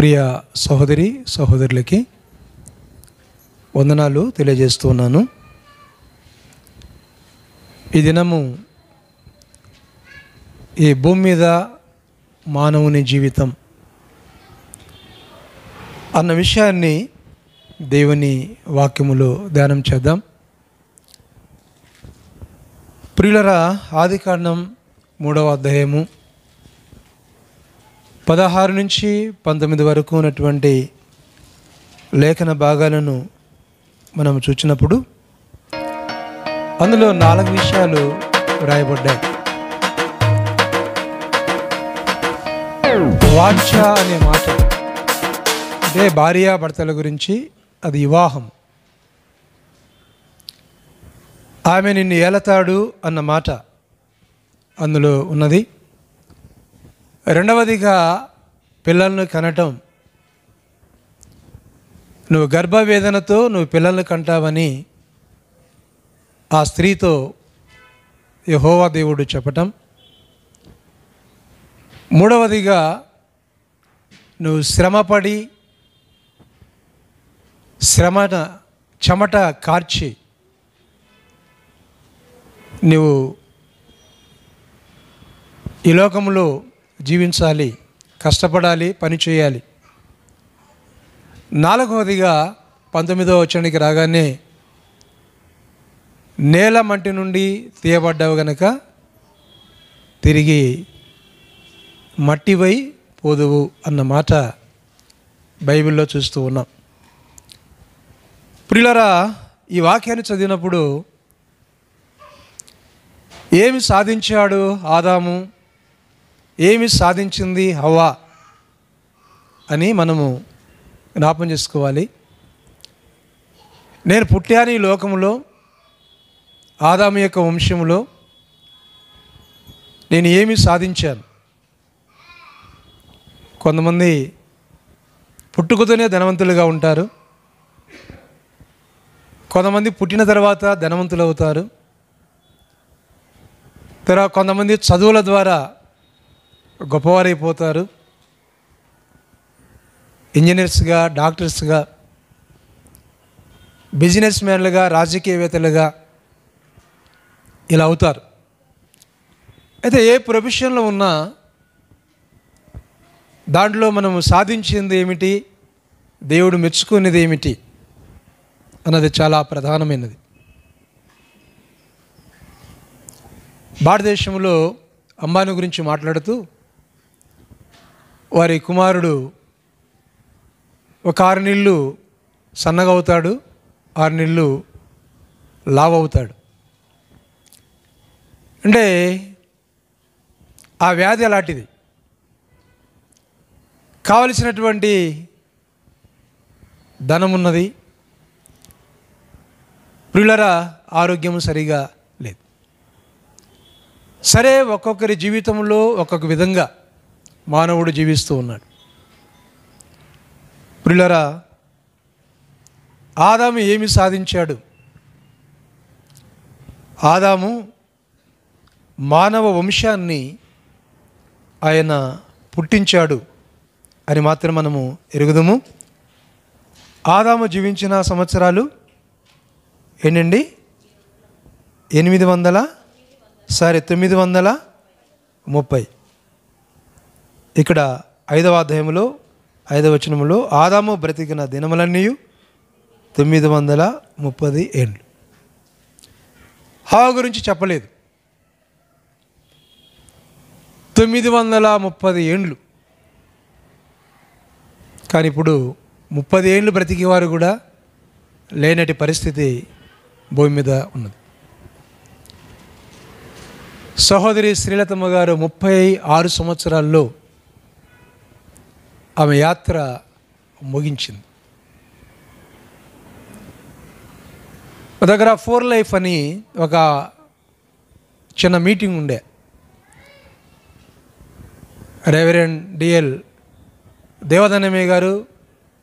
ప్రియ సహోదరి సహోదరులకి వందనాలు తెలియజేస్తున్నాను. ఈ దినము ఈ భూమి మీద మానవుని జీవితం అన్న విషయాన్ని దేవుని వాక్యములో ధ్యానం చేద్దాం. ప్రియులరా, ఆదికాండం 3వ అధ్యాయము 16 నుంచి 19 వరకు ఉన్నటువంటి లేఖన భాగాలను మనం చూసినప్పుడు అందులో 4 విషయాలు వ్రాయబడ్డాయి. వాంఛ అనే మాట అంటే భార్యాభర్తల గురించి, అది వివాహం. ఆమె నిన్ను ఏలతాడు అన్న మాట అందులో ఉన్నది. రెండవదిగా పిల్లలను కనటం. నువ్వు గర్భవేదనతో నువ్వు పిల్లలను కంటావని ఆ స్త్రీతో యెహోవా దేవుడు చెప్పటం. మూడవదిగా నువ్వు శ్రమపడి చెమట కార్చి నువ్వు ఈ లోకంలో జీవించాలి, కష్టపడాలి, పని చేయాలి. 4వదిగా 19వ వచనానికి రాగానే నేల మంటి నుండి తీయబడ్డావు గనక తిరిగి మట్టివై పోదువు అన్న మాట బైబిల్లో చూస్తూ ఉన్నాం. ప్రియులరా, ఈ వాక్యాన్ని చదివినప్పుడు ఏమి సాధించాడు ఆదాము, ఏమి సాధించింది హవ్వ అని మనము జ్ఞాపం చేసుకోవాలి. నేను పుట్టాను ఈ లోకంలో, ఆదాము యొక్క వంశంలో నేను ఏమి సాధించాను? కొంతమంది పుట్టుకతోనే ధనవంతులుగా ఉంటారు, కొంతమంది పుట్టిన తర్వాత ధనవంతులు అవుతారు, తర్వాత కొంతమంది చదువుల ద్వారా గొప్పవారైపోతారు, ఇంజనీర్స్గా, డాక్టర్స్గా, బిజినెస్ మ్యాన్లుగా, రాజకీయవేత్తలుగా ఇలా అవుతారు. అయితే ఏ ప్రొఫెషన్లో ఉన్నా దాంట్లో మనము సాధించింది ఏమిటి, దేవుడు మెచ్చుకునేది ఏమిటి అన్నది చాలా ప్రధానమైనది. భారతదేశంలో అంబానీ గురించి మాట్లాడుతూ వారి కుమారుడు ఒక 6 నెలలు సన్నగా అవుతాడు, 6 నెలలు లావు అవుతాడు. అంటే ఆ వ్యాధి అలాంటిది. కావలసినటువంటి ధనం ఉన్నది, ప్రియులరా ఆరోగ్యం సరిగా లేదు. సరే, ఒక్కొక్కరి జీవితంలో ఒక్కొక్క విధంగా మానవుడు జీవిస్తూ ఉన్నాడు. ప్రియులరా, ఆదాము ఏమి సాధించాడు? ఆదాము మానవ వంశాన్ని ఆయన పుట్టించాడు అని మాత్రం మనము ఎరుగుదము. ఆదాము జీవించిన సంవత్సరాలు ఏంటండి? 930. ఇక్కడ 5వ అధ్యాయంలో 5వ వచనంలో ఆదాము బ్రతికిన దినములన్నీ 930 ఏండ్లు. హవ్వ గురించి చెప్పలేదు. 930 ఏండ్లు. కానీ ఇప్పుడు 30 ఏండ్లు బ్రతికేవారు కూడా లేనటి పరిస్థితి భూమి మీద ఉన్నది. సహోదరి శ్రీలతమ్మ గారు 36 సంవత్సరాల్లో ఆమె యాత్ర ముగించింది. మా దగ్గర 4 లైఫ్ అని ఒక చిన్న మీటింగ్ ఉండే. రెవరెండ్ డిఎల్ దేవధనమే గారు,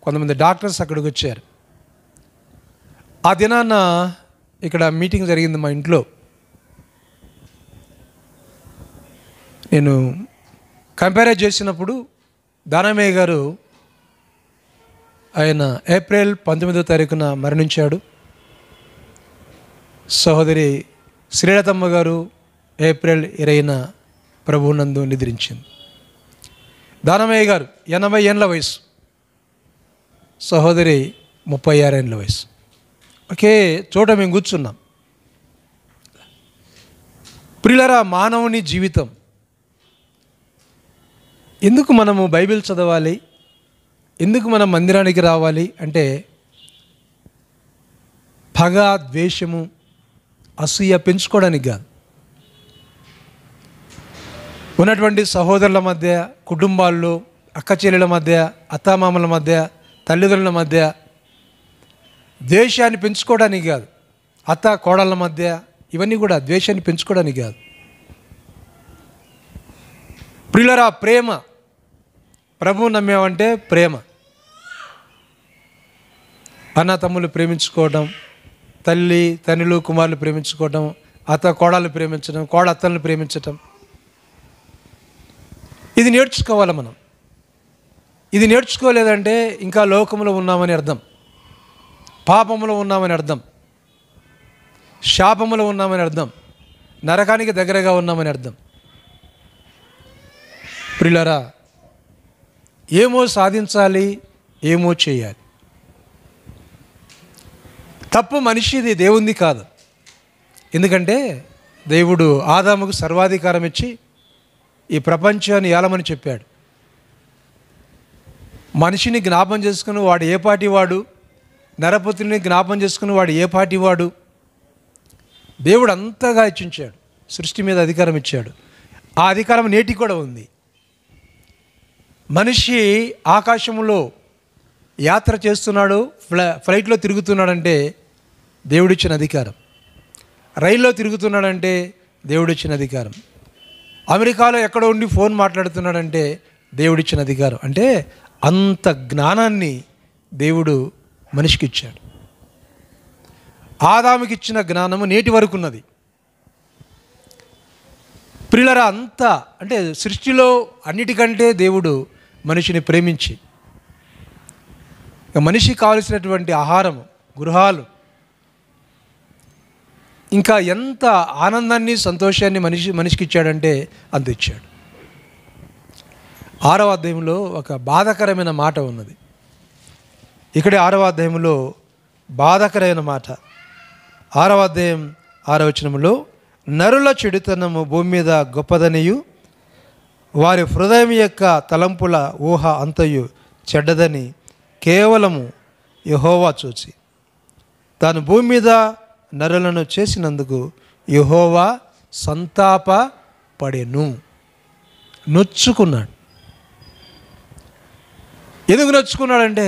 కొంతమంది డాక్టర్స్ అక్కడికి వచ్చారు. ఆ దినాన ఇక్కడ మీటింగ్ జరిగింది మా ఇంట్లో. నేను కంపేర్ చేసినప్పుడు దానమయ్య గారు ఆయన ఏప్రిల్ 19వ తారీఖున మరణించాడు. సహోదరి శ్రీలతమ్మ గారు ఏప్రిల్ 20న ప్రభువునందు నిద్రించింది. దానమయ్య గారు 80 ఏళ్ళ వయసు, సహోదరి 36 ఏళ్ళ వయసు. ఒకే చోట మేము కూర్చున్నాం. ప్రియులారా, మానవుని జీవితం ఎందుకు మనము బైబిల్ చదవాలి, ఎందుకు మనం మందిరానికి రావాలి అంటే పగ, ద్వేషము, అసూయ పెంచుకోవడానికి కాదు. ఉన్నటువంటి సహోదరుల మధ్య, కుటుంబాల్లో అక్క చెల్లెల మధ్య, అత్తామామల మధ్య, తల్లిదండ్రుల మధ్య ద్వేషాన్ని పెంచుకోవడానికి కాదు. అత్త కోడళ్ళ మధ్య ఇవన్నీ కూడా ద్వేషాన్ని పెంచుకోవడానికి కాదు. ప్రియులారా, ప్రేమ, ప్రభువు నమ్మేమంటే ప్రేమ. అన్న తమ్ముళ్ళు ప్రేమించుకోవడం, తల్లి తండ్రులు కుమారులు ప్రేమించుకోవడం, అత్త కోడళ్ళు ప్రేమించడం, కోడ అత్తలను ప్రేమించటం, ఇది నేర్చుకోవాలి మనం. ఇది నేర్చుకోలేదంటే ఇంకా లోకంలో ఉన్నామని అర్థం, పాపములో ఉన్నామని అర్థం, శాపములో ఉన్నామని అర్థం, నరకానికి దగ్గరగా ఉన్నామని అర్థం. ప్రియులారా, ఏమో సాధించాలి, ఏమో చేయాలి. తప్పు మనిషిది, దేవుంది కాదు. ఎందుకంటే దేవుడు ఆదాముకు సర్వాధికారం ఇచ్చి ఈ ప్రపంచాన్ని ఏలమని చెప్పాడు. మనిషిని జ్ఞాపం చేసుకుని వాడు ఏ పాటి వాడు, నరపుత్రుని జ్ఞాపం చేసుకుని వాడు ఏ పాటి వాడు. దేవుడు అంతగా ఇచ్చించాడు, సృష్టి మీద అధికారం ఇచ్చాడు. ఆ అధికారం నేటికి కూడా ఉంది. మనిషి ఆకాశంలో యాత్ర చేస్తున్నాడు, ఫ్లైట్లో తిరుగుతున్నాడంటే దేవుడిచ్చిన అధికారం. రైల్లో తిరుగుతున్నాడంటే దేవుడిచ్చిన అధికారం. అమెరికాలో ఎక్కడో ఉండి ఫోన్ మాట్లాడుతున్నాడంటే దేవుడిచ్చిన అధికారం. అంటే అంత జ్ఞానాన్ని దేవుడు మనిషికి ఇచ్చాడు. ఆదాముకి ఇచ్చిన జ్ఞానము నేటి వరకు ఉన్నది. ప్రియులారా, అంతా అంటే సృష్టిలో అన్నిటికంటే దేవుడు మనిషిని ప్రేమించి మనిషికి కావలసినటువంటి ఆహారము, గృహాలు, ఇంకా ఎంత ఆనందాన్ని సంతోషాన్ని మనిషికి ఇచ్చాడంటే అంత ఇచ్చాడు. 6వ అధ్యాయంలో ఒక బాధాకరమైన మాట ఉన్నది. ఇక్కడే 6వ అధ్యాయంలో బాధాకరమైన మాట. 6వ అధ్యాయం 6వ వచనములో, నరుల చెడుతనము భూమి మీద గొప్పదనియు వారి హృదయం యొక్క తలంపుల ఊహ అంతయు చెడ్డదని కేవలము యెహోవా చూచి తాను భూమి మీద నరులను చేసినందుకు యెహోవా సంతాప పడెను, నొచ్చుకున్నాడు. ఎందుకు నొచ్చుకున్నాడంటే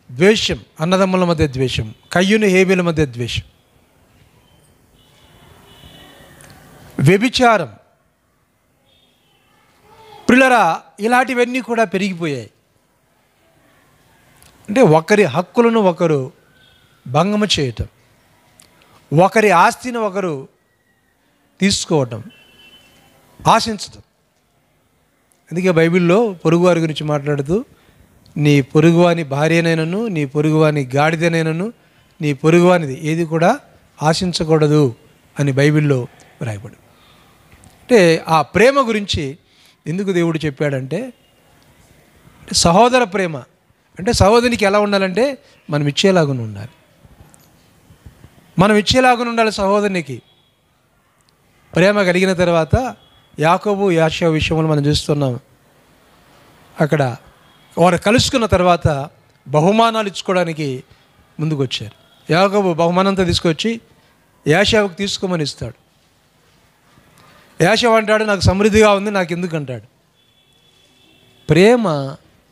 ద్వేషం, అన్నదమ్ముల మధ్య ద్వేషం, కయ్యూను హేబేల మధ్య ద్వేషం, వ్యభిచారం. ప్రియులారా, ఇలాంటివన్నీ కూడా పెరిగిపోయాయి. అంటే ఒకరి హక్కులను ఒకరు భంగము చేయటం, ఒకరి ఆస్తిని ఒకరు తీసుకోవటం, ఆశించటం. అందుకే బైబిల్లో పొరుగువారి గురించి మాట్లాడుతూ, నీ పొరుగువాని భార్యనైనను, నీ పొరుగువాని గాడిదనైనను, నీ పొరుగువానిది ఏది కూడా ఆశించకూడదు అని బైబిల్లో రాయబడి. అంటే ఆ ప్రేమ గురించి ఎందుకు దేవుడు చెప్పాడంటే, సహోదర ప్రేమ అంటే సహోదరునికి ఎలా ఉండాలంటే మనం ఇచ్చేలాగా ఉండాలి. మనం ఇచ్చేలాగా ఉండాలి సహోదరునికి. ప్రేమ కలిగిన తర్వాత యాకోబు యాషావు విషయంలో మనం చూస్తున్నాం. అక్కడ వారు కలుసుకున్న తర్వాత బహుమానాలు ఇచ్చుకోవడానికి ముందుకు వచ్చారు. యాకోబు బహుమానంతో తీసుకొచ్చి యాషావుకు తీసుకోమని ఇస్తాడు. యాషావు అంటాడు, నాకు సమృద్ధిగా ఉంది, నాకు ఎందుకు అంటాడు. ప్రేమ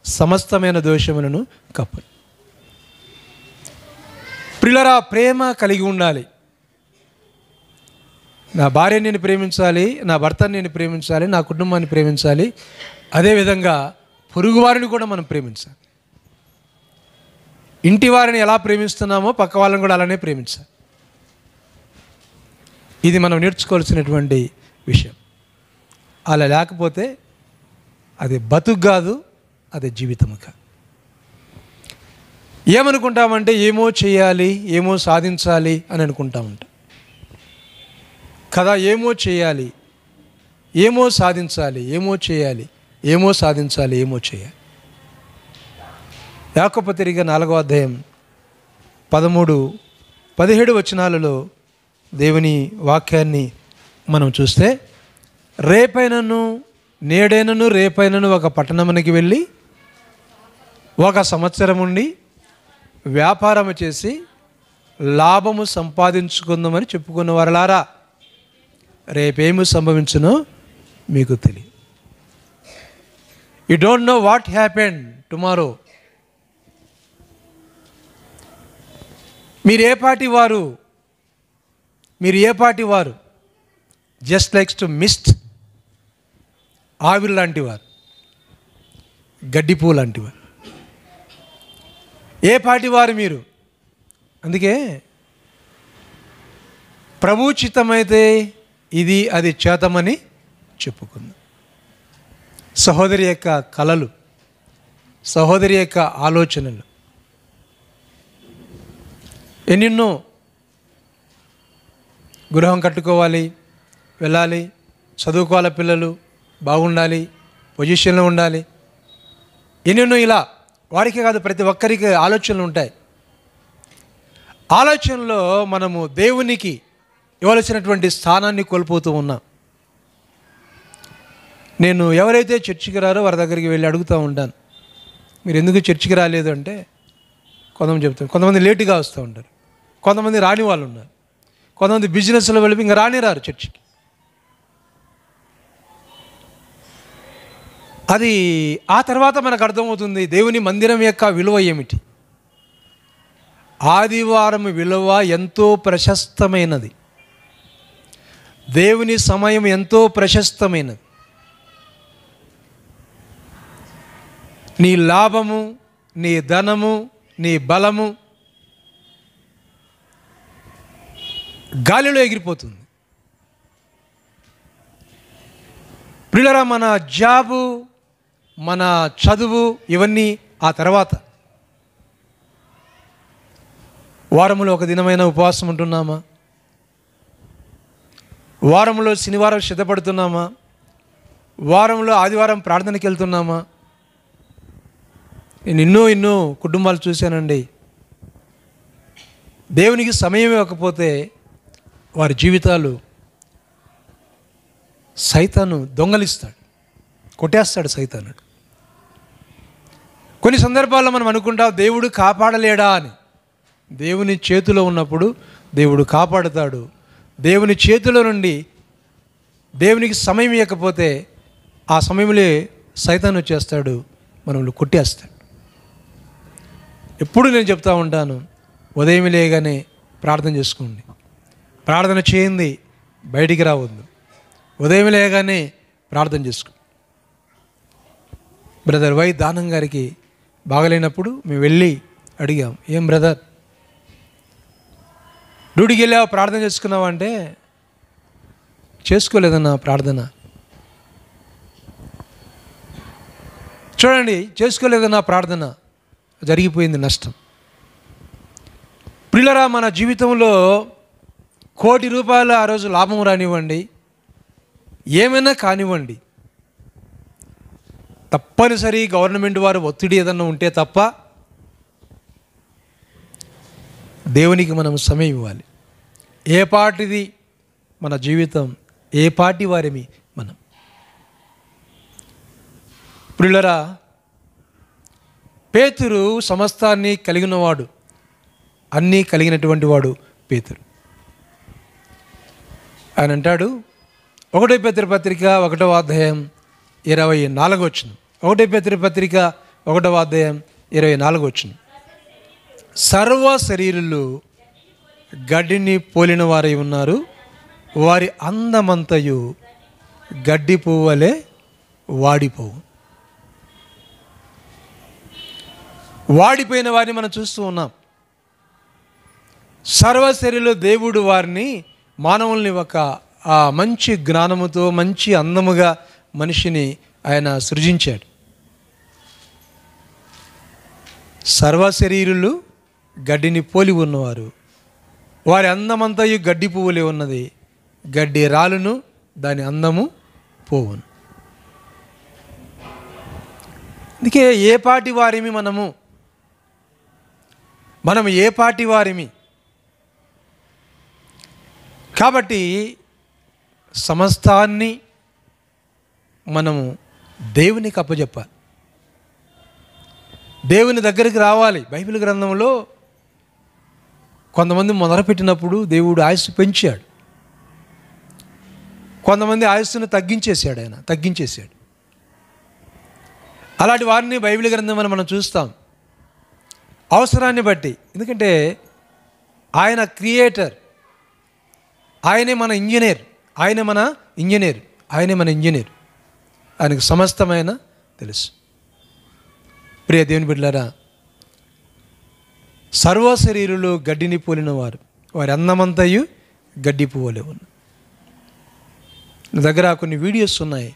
సమస్తమైన దోషములను కప్పదు. ప్రియులారా, ప్రేమ కలిగి ఉండాలి. నా భార్యని నేను ప్రేమించాలి, నా భర్తని నేను ప్రేమించాలి, నా కుటుంబాన్ని ప్రేమించాలి. అదేవిధంగా పొరుగువారిని కూడా మనం ప్రేమించాలి. ఇంటి వారిని ఎలా ప్రేమిస్తున్నామో పక్క వాళ్ళని కూడా అలానే ప్రేమించాలి. ఇది మనం నేర్చుకోవాల్సినటువంటి విషయం. అలా లేకపోతే అది బతుకు కాదు, అది జీవితం కాదు. ఏమనుకుంటామంటే ఏమో చేయాలి, ఏమో సాధించాలి అని అనుకుంటా ఉంటాం కదా. ఏమో చేయాలి, ఏమో సాధించాలి, ఏమో చేయాలి, ఏమో సాధించాలి, ఏమో చేయాలి. యాకోబు పత్రిక 4వ అధ్యాయం 13-17 వచనాలలో దేవుని వాక్యాన్ని మనం చూస్తే, రేపైనను నేడైనను రేపైనను ఒక పట్టణమునికి వెళ్ళి 1 సంవత్సరం ఉండి వ్యాపారము చేసి లాభము సంపాదించుకుందామని చెప్పుకున్న వారలారా, రేపేమి సంభవించునో మీకు తెలియదు. You don't know what happened tomorrow. మీరు ఏ పాటి వారు జస్ట్ లైక్స్ టు మిస్ట్, ఆవిరి లాంటి వారు, గడ్డిపూ లాంటి వారు. ఏ పాటి వారు మీరు? అందుకే ప్రభుచితమైతే ఇది అది చేతమని చెప్పుకుందాం. సహోదరి యొక్క కలలు, సహోదరి యొక్క ఆలోచనలు ఎన్నెన్నో. గృహం కట్టుకోవాలి, వెళ్ళాలి, చదువుకోవాలి, పిల్లలు బాగుండాలి, పొజిషన్లో ఉండాలి, ఎన్నెన్నో. ఇలా వారికి కాదు, ప్రతి ఒక్కరికి ఆలోచనలు ఉంటాయి. ఆలోచనలో మనము దేవునికి ఇవ్వాల్సినటువంటి స్థానాన్ని కోల్పోతూ ఉన్నాం. నేను ఎవరైతే చర్చికి రారో వారి దగ్గరికి వెళ్ళి అడుగుతూ ఉంటాను, మీరు ఎందుకు చర్చికి రాలేదు అంటే కొంతమంది చెప్తారు. కొంతమంది లేటుగా వస్తూ ఉంటారు, కొంతమంది రాని వాళ్ళు ఉన్నారు, కొంతమంది బిజినెస్లో వెళ్ళి ఇంకా రారు చర్చికి. అది ఆ తర్వాత మనకు అర్థమవుతుంది దేవుని మందిరం యొక్క విలువ ఏమిటి. ఆదివారం విలువ ఎంతో ప్రశస్తమైనది, దేవుని సమయం ఎంతో ప్రశస్తమైనది. నీ లాభము, నీ ధనము, నీ బలము గాలిలో ఎగిరిపోతుంది. ప్రియులారా, మన జాబు, మన చదువు ఇవన్నీ ఆ తర్వాత. వారంలో ఒక దినమైన ఉపవాసం ఉంటున్నామా? వారంలో శనివారం సిద్ధపడుతున్నామా? వారంలో ఆదివారం ప్రార్థనకి వెళ్తున్నామా? నేను ఎన్నో కుటుంబాలు చూశానండి. దేవునికి సమయం ఇవ్వకపోతే వారి జీవితాలు సైతాను దొంగలిస్తాడు, కొట్టేస్తాడు సైతానుడు. కొన్ని సందర్భాల్లో మనం అనుకుంటాం దేవుడు కాపాడలేడా అని. దేవుని చేతిలో ఉన్నప్పుడు దేవుడు కాపాడుతాడు. దేవుని చేతిలో నుండి దేవునికి సమయం ఇవ్వకపోతే ఆ సమయంలో సైతాను వచ్చేస్తాడు, మనల్ని కొట్టేస్తాడు. ఎప్పుడు నేను చెప్తా ఉంటాను, ఉదయం లేగానే ప్రార్థన చేసుకోండి. ప్రార్థన చేయండి, బయటికి రావద్దు. ఉదయం లేగానే ప్రార్థన చేసుకోండి. బ్రదర్ వై దానం గారికి బాగలేనప్పుడు మేము వెళ్ళి అడిగాం, ఏం బ్రదర్ డ్యూటీకి వెళ్ళావు, ప్రార్థన చేసుకున్నావా అంటే, చేసుకోలేదన్నా ప్రార్థన. చూడండి, చేసుకోలేదన్నా ప్రార్థన, జరిగిపోయింది నష్టం. ప్రియులారా, మన జీవితంలో ₹1,00,00,000 ఆ రోజు లాభం రానివ్వండి, ఏమైనా కానివ్వండి, తప్పనిసరి గవర్నమెంట్ వారు ఒత్తిడి ఏదన్నా ఉంటే తప్ప దేవునికి మనం సమయం ఇవ్వాలి. ఏ పాటిది మన జీవితం, ఏ పాటి వారిమి మనం. ప్రియులారా, పేతురు సమస్తాన్ని కలిగినవాడు, అన్నీ కలిగినటువంటి వాడు పేతురు. ఆయన అంటాడు 1 పేతురు పత్రిక 1వ అధ్యాయం 24వ వచనం. 1 పేతురు పత్రిక 1వ అధ్యాయం 24వ వచనం. సర్వ శరీరులు గడ్డిని పోలిన వారై ఉన్నారు, వారి అందమంతయు గడ్డి పువ్వులే వాడిపోవు. వాడిపోయిన వారిని మనం చూస్తూ ఉన్నాం. సర్వశరీరులు దేవుడు వారిని, మానవుల్ని ఒక మంచి జ్ఞానముతో, మంచి అందముగా మనిషిని ఆయన సృజించాడు. సర్వశరీరులు గడ్డిని పోలి ఉన్నవారు, వారి అందమంతయు గడ్డి పువ్వులే ఉన్నది, గడ్డి రాలును దాని అందము పోవును. అందుకే ఏ పాటి వారిమి మనం ఏ పాటి వారిమి. కాబట్టి సమస్తాన్ని మనము దేవునికి అప్పచెప్పాలి, దేవుని దగ్గరికి రావాలి. బైబిల్ గ్రంథంలో కొంతమంది మొదలుపెట్టినప్పుడు దేవుడు ఆయుస్సు పెంచాడు, కొంతమంది ఆయుస్సును తగ్గించేశాడు. అలాంటి వారిని బైబిల్ గ్రంథం మనం చూస్తాం అవసరాన్ని బట్టి. ఎందుకంటే ఆయన క్రియేటర్, ఆయనే మన ఇంజనీర్, ఆయనకు సమస్తమైన తెలుసు. ప్రియ దేవుని బిడ్డలారా, సర్వశరీరులు గడ్డిని పోలిన వారు, వారి అందమంతయు గడ్డి పువ్వులే ఉన్న. నా దగ్గర కొన్ని వీడియోస్ ఉన్నాయి.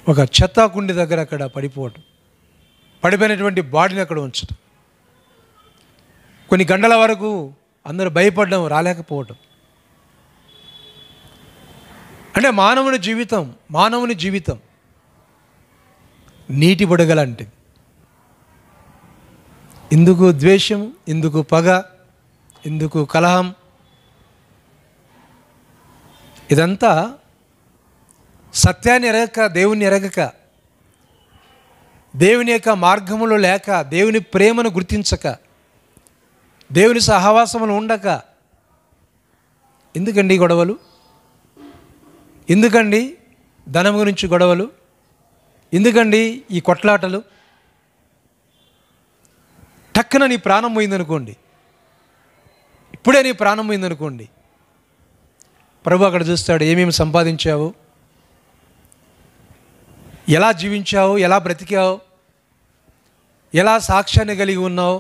ఒక చెత్త కుండి దగ్గర అక్కడ పడిపోవటం, పడిపోయినటువంటి బాడీని అక్కడ ఉంచడం, కొన్ని గంటల వరకు అందరూ భయపడడం, రాలేకపోవటం. అంటే మానవుని జీవితం నీటి బుడగలంటిది. ఎందుకు ద్వేషం, ఎందుకు పగ, ఎందుకు కలహం? ఇదంతా సత్యాన్ని ఎరగక, దేవుని ఎరగక, దేవుని యొక్క మార్గములో లేక, దేవుని ప్రేమను గుర్తించక, దేవుని సహవాసములు ఉండక. ఎందుకండి గొడవలు? ఎందుకండి ధనం గురించి గొడవలు? ఎందుకండి ఈ కొట్లాటలు? టక్కున నీ ప్రాణం పోయిందనుకోండి, ఇప్పుడే నీ ప్రాణం పోయిందనుకోండి, ప్రభు అక్కడ చూస్తాడు, ఏమేమి సంపాదించావు, ఎలా జీవించావు, ఎలా బ్రతికావు, ఎలా సాక్ష్యాన్ని కలిగి ఉన్నావు,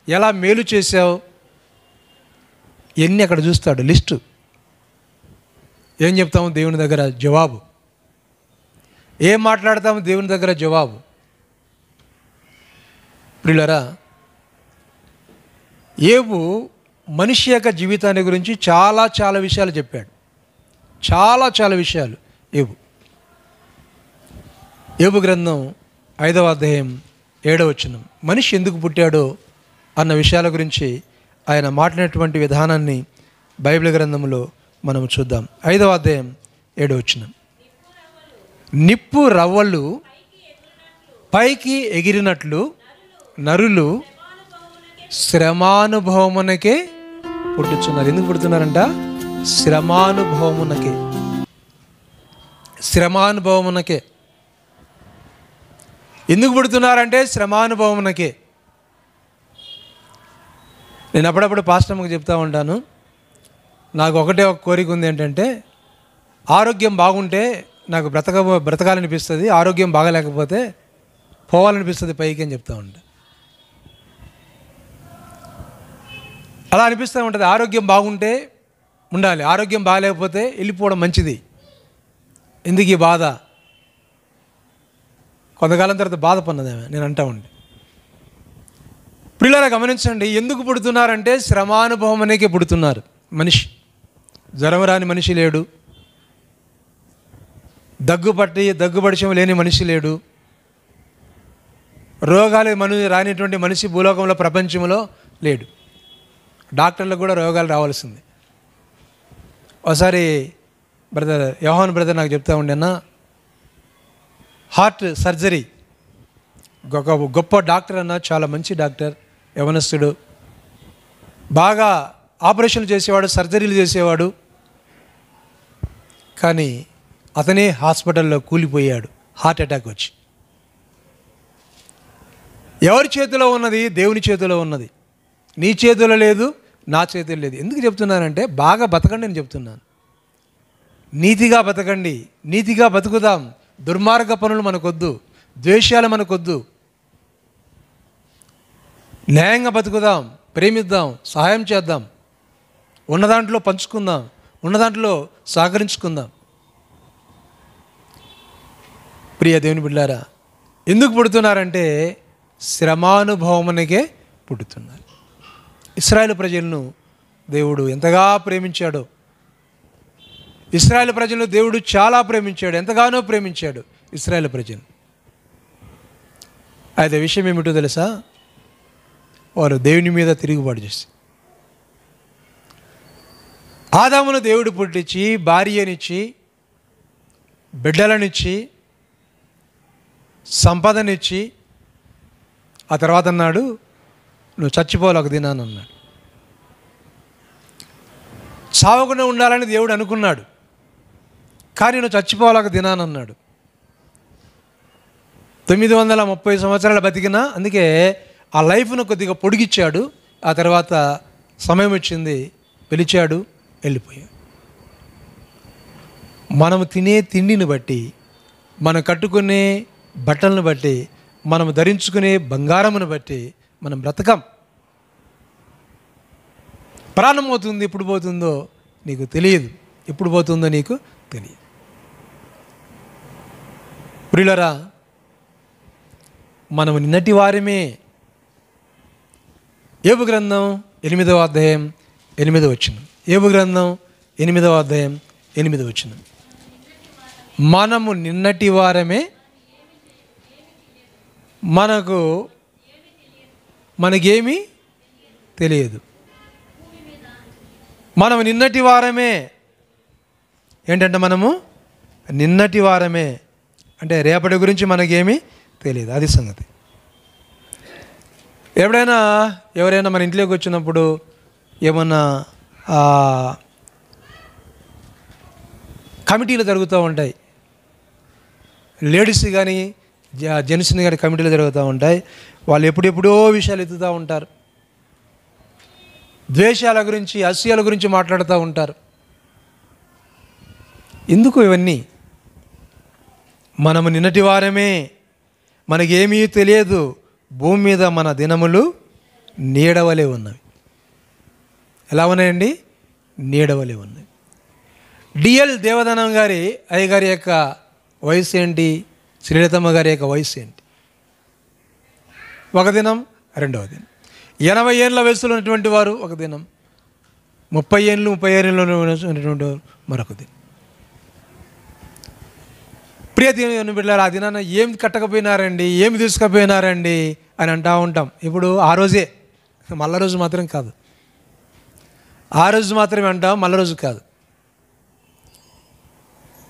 ఎలా మేలు చేశావు, ఇవన్నీ అక్కడ చూస్తాడు లిస్టు. ఏం చెప్తాము దేవుని దగ్గర? జవాబు. ఏం మాట్లాడతాము దేవుని దగ్గర? జవాబు. ప్రియులారా, యోబు మనిషి యొక్క జీవితాన్ని గురించి చాలా విషయాలు చెప్పాడు. చాలా విషయాలు. యోబు గ్రంథం 5వ అధ్యాయం 7వ వచనం, మనిషి ఎందుకు పుట్టాడో అన్న విషయాల గురించి ఆయన మాట్లాడినటువంటి విధానాన్ని బైబిల్ గ్రంథంలో మనం చూద్దాం. 5వ అధ్యాయం 7వ వచనం, నిప్పు రవ్వలు పైకి ఎగిరినట్లు నరులు శ్రమానుభవమునకే పుట్టుచున్నారు. ఎందుకు పుడుతున్నారంట? శ్రమానుభవమునకే. ఎందుకు పుడుతున్నారంటే శ్రమానుభవమునకే. నేను అప్పుడప్పుడు పాస్టర్కి చెప్తా ఉంటాను, నాకు ఒకటే ఒక కోరిక ఉంది, ఏంటంటే ఆరోగ్యం బాగుంటే నాకు బ్రతకాలనిపిస్తుంది, ఆరోగ్యం బాగాలేకపోతే పోవాలనిపిస్తుంది పైకి అని చెప్తా ఉంటా. అలా అనిపిస్తూ ఉంటుంది. ఆరోగ్యం బాగుంటే ఉండాలి, ఆరోగ్యం బాగాలేకపోతే వెళ్ళిపోవడం మంచిది. ఎందుకు ఈ బాధ? కొంతకాలం తర్వాత బాధపడినదేమే నేను అంటా ఉండే. పిల్లలు గమనించండి, ఎందుకు పుడుతున్నారంటే శ్రమానుభవం అనేకే పుడుతున్నారు. మనిషి జ్వరం రాని మనిషి లేడు, దగ్గుపడిచం లేని మనిషి లేడు, రోగాలు రానిటువంటి మనిషి భూలోకంలో ప్రపంచంలో లేడు. డాక్టర్లకు కూడా రోగాలు రావాల్సింది. ఒకసారి యోహాన్ బ్రదర్ నాకు చెప్తా ఉండేనా, హార్ట్ సర్జరీ గొప్ప డాక్టర్ అన్న, చాలా మంచి డాక్టర్, యవనస్తుడు, బాగా ఆపరేషన్లు చేసేవాడు, సర్జరీలు చేసేవాడు. కానీ అతనే హాస్పిటల్లో కూలిపోయాడు, హార్ట్ అటాక్ వచ్చి. ఎవరి చేతిలో ఉన్నది? దేవుని చేతిలో ఉన్నది. నీ చేతిలో లేదు, నా చేతిలో లేదు. ఎందుకు చెప్తున్నానంటే బాగా బతకండి అని చెప్తున్నాను. నీతిగా బతకండి, నీతిగా బతుకుదాం. దుర్మార్గ పనులు మనకొద్దు, ద్వేషాలు మనకొద్దు. న్యాయంగా బతుకుదాం, ప్రేమిద్దాం, సహాయం చేద్దాం, ఉన్న దాంట్లో పంచుకుందాం, ఉన్న దాంట్లో సహకరించుకుందాం. ప్రియ దేవుని బిడ్డలారా, ఎందుకు పుడుతున్నారంటే శ్రమానుభవమునికే పుడుతున్నారు. ఇశ్రాయేలు ప్రజలను దేవుడు ఎంతగా ప్రేమించాడో, ఇశ్రాయేలు ప్రజలను దేవుడు చాలా ప్రేమించాడు, ఎంతగానో ప్రేమించాడు ఇశ్రాయేలు ప్రజలు. అయితే విషయం ఏమిటో తెలుసా? వారు దేవుని మీద తిరుగుబాటు చేసి, ఆదామును దేవుడు పుట్టించి భార్యనిచ్చి బిడ్డలనిచ్చి సంపదనిచ్చి ఆ తర్వాత అన్నాడు, నువ్వు చచ్చిపోవాలి ఒక దినాన్ని అన్నాడు. చావకుండా ఉండాలని దేవుడు అనుకున్నాడు, కానీ నువ్వు చచ్చిపోవాలి ఒక దినాన్ని అన్నాడు. 930 సంవత్సరాలు బతికినా, అందుకే ఆ లైఫ్ను కొద్దిగా పొడిగిచ్చాడు. ఆ తర్వాత సమయం వచ్చింది, పిలిచాడు, వెళ్ళిపోయాడు. మనము తినే తిండిని బట్టి, మనం కట్టుకునే బట్టలను బట్టి, మనం ధరించుకునే బంగారమును బట్టి మనం బ్రతకం. ప్రాణం పోతుంది, ఎప్పుడు పోతుందో నీకు తెలియదు, ఎప్పుడు పోతుందో నీకు తెలియదు. ప్రియులారా, మనము నిన్నటి వారమే. యోబు గ్రంథం 8వ అధ్యాయం 8వ వచనం. యోబు గ్రంథం 8వ అధ్యాయం 8వ వచనం. మనము నిన్నటి వారమే, మనకేమీ తెలియదు. మనము నిన్నటి వారమే ఏంటంటే, మనము నిన్నటి వారమే అంటే రేపటి గురించి మనకేమీ తెలియదు. అది సంగతి. ఎవరైనా మన ఇంట్లోకి వచ్చినప్పుడు ఏమన్నా కమిటీలు జరుగుతూ ఉంటాయి. లేడీస్ కానీ జెంట్స్ని కానీ కమిటీలు జరుగుతూ ఉంటాయి. వాళ్ళు ఎప్పుడెప్పుడో విషయాలు ఎత్తుతూ ఉంటారు. ద్వేషాల గురించి, అసూయల గురించి మాట్లాడుతూ ఉంటారు. ఎందుకు ఇవన్నీ? మనము నిన్నటి వారమే, మనకేమీ తెలియదు. భూమి మీద మన దినములు నీడవలే ఉన్నవి. ఎలా ఉన్నాయండి? నీడవలే ఉన్నాయి. డిఎల్ దేవదానం గారి అయ్యగారి యొక్క వయసు ఏంటి? శ్రీలతమ్మ గారి యొక్క వయసు ఏంటి? ఒక దినం, రెండవ దినం. 80 ఏళ్ళ వయసులో ఉన్నటువంటి వారు ఒక దినం, 30 ఏళ్ళు 35 ఏళ్ళలో ఉన్నటువంటి వారు మరొక దినం. ప్రియ దేవుని బిడ్డలారా, ఆ దినాన ఏం కట్టకపోయినారండి, ఏమి తీసుకుపోయినారండి అని అంటూ ఉంటాం. ఇప్పుడు ఆ రోజే, మళ్ళా రోజు మాత్రం కాదు. ఆ రోజు మాత్రమే అంటాం, మళ్ళా రోజు కాదు.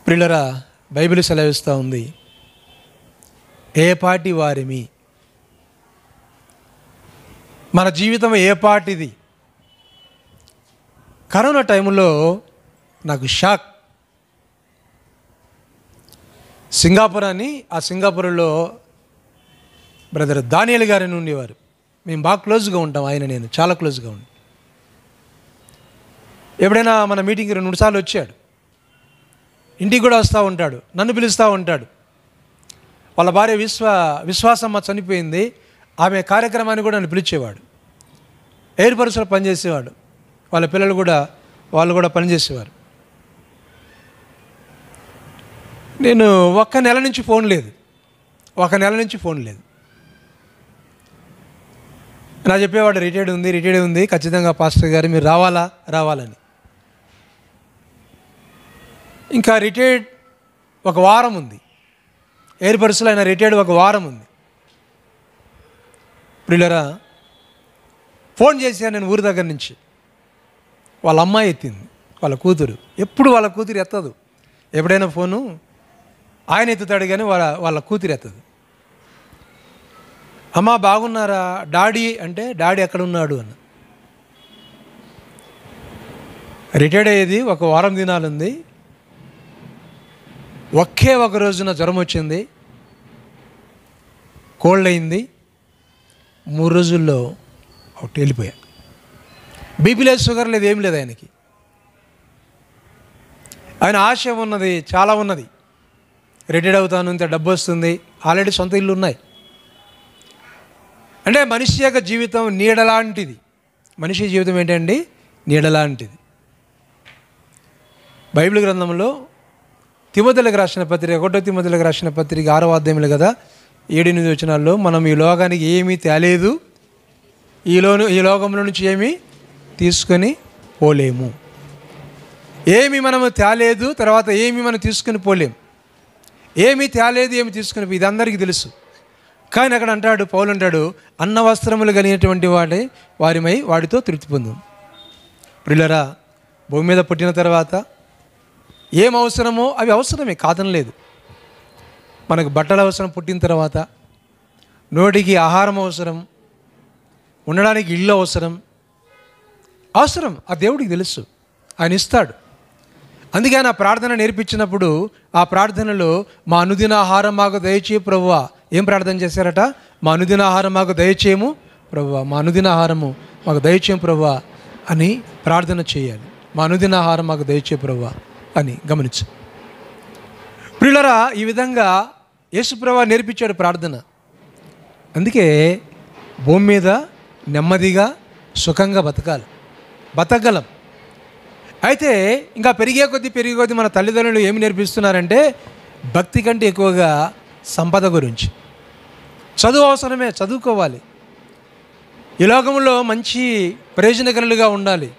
ప్రియులారా, బైబిల్ సెలవిస్తూ ఉంది, ఏ పాటి వారిమి, మన జీవితం ఏ పాటిది. కరోనా టైంలో నాకు షాక్. సింగపూర్ అని, ఆ సింగపూర్లో బ్రదర్ దానియేల్ గారిని ఉండేవారు. మేము బాగా క్లోజ్గా ఉంటాం, నేను చాలా క్లోజ్గా ఉంటాం. ఎప్పుడైనా మన మీటింగ్కి 2 సార్లు వచ్చాడు. ఇంటికి కూడా వస్తూ ఉంటాడు, నన్ను పిలుస్తూ ఉంటాడు. వాళ్ళ భార్య విశ్వాసమ్మ చనిపోయింది. ఆమె కార్యక్రమాన్ని కూడా నన్ను పిలిచేవాడు. ఎయిర్ పరిసరలో పనిచేసేవాడు. వాళ్ళ పిల్లలు కూడా, వాళ్ళు కూడా పనిచేసేవారు. నేను ఒక్క నెల నుంచి ఫోన్ లేదు. నా చెప్పేవాడు, రిటైర్డ్ ఉంది, ఖచ్చితంగా పాస్టర్ గారు మీరు రావాలని. ఇంకా రిటైర్డ్ ఒక వారం ఉంది. ఎయిర్ పరిస్థితులు ఆయన రిటైర్డ్ ఒక వారం ఉంది. ప్రియులారా, ఫోన్ చేశాను నేను ఊరి దగ్గర నుంచి. వాళ్ళ అమ్మాయి ఎత్తింది, వాళ్ళ కూతురు. ఎప్పుడు వాళ్ళ కూతురు ఎత్తదు. ఎప్పుడైనా ఫోను ఆయన ఎత్తుతాడు కానీ వాళ్ళ కూతురు ఎత్తదు. అమ్మా బాగున్నారా డాడీ అంటే, డాడీ ఎక్కడున్నాడు అన్న. రిటైర్డ్ అయ్యేది ఒక వారం దినాలుంది. ఒకే ఒక రోజున జ్వరం వచ్చింది, కోల్డ్ అయింది. 3 రోజుల్లో ఒకటి వెళ్ళిపోయా. బీపీ లేదు, షుగర్ లేదు, ఏం లేదు ఆయనకి. ఆయన ఆశ ఉన్నది, చాలా ఉన్నది. రిటైర్డ్ అవుతాను, ఇంత డబ్బు వస్తుంది, ఆల్రెడీ సొంత ఇల్లు ఉన్నాయి. అంటే మనిషి యొక్క జీవితం నీడలాంటిది. మనిషి జీవితం ఏంటండి? నీడలాంటిది. బైబిల్ గ్రంథంలో తిమోథీయులకు రాసిన పత్రిక, 1 తిమోథీయులకు రాసిన పత్రిక 6వ అధ్యాయంలో కదా 7-8 వచనాల్లో మనం ఈ లోకానికి ఏమీ తేలేదు, ఈ లోకంలో నుంచి ఏమీ తీసుకొని పోలేము. ఏమి మనము తేలేదు, తర్వాత ఏమి మనం తీసుకుని పోలేము. ఏమీ తేలేదు, ఏమి తీసుకుని ఇది అందరికీ తెలుసు. కానీ అక్కడ అంటాడు, పౌలు అంటాడు, అన్న వస్త్రములు కలిగినటువంటి వారిమై వాటితో తృప్తి పొందాం. ప్రియులారా, భూమి మీద పుట్టిన తర్వాత ఏం అవసరమో అవి అవసరమే, కాదనలేదు. మనకు బట్టలు అవసరం, పుట్టిన తర్వాత నోటికి ఆహారం అవసరం, ఉండడానికి ఇల్లు అవసరం. ఆ దేవుడికి తెలుసు, ఆయన ఇస్తాడు. అందుకే ఆయన ప్రార్థన నేర్పించినప్పుడు ఆ ప్రార్థనలో మా అనుదిన ఆహారం మాకు దయచేయి ప్రభువా, ఏం ప్రార్థన చేశారట? మా అనుదిన ఆహారం మాకు దయచేయము ప్రభువా, మా అనుదిన ఆహారము మాకు దయచేయం ప్రభువా అని ప్రార్థన చేయాలి. మా అనుదిన ఆహారం మాకు దయచేయి ప్రభువా అని గమనించు. ప్రియులారా, ఈ విధంగా యేసు ప్రభువా నేర్పించాడు ప్రార్థన. అందుకే భూమి మీద నెమ్మదిగా సుఖంగా బతకగలం. అయితే ఇంకా పెరిగే కొద్దీ మన తల్లిదండ్రులు ఏమి నేర్పిస్తున్నారంటే భక్తి కంటే ఎక్కువగా సంపద గురించి. చదువు అవసరమే, చదువుకోవాలి. ఈ లోకంలో మంచి ప్రయోజనకరులుగా ఉండాలి,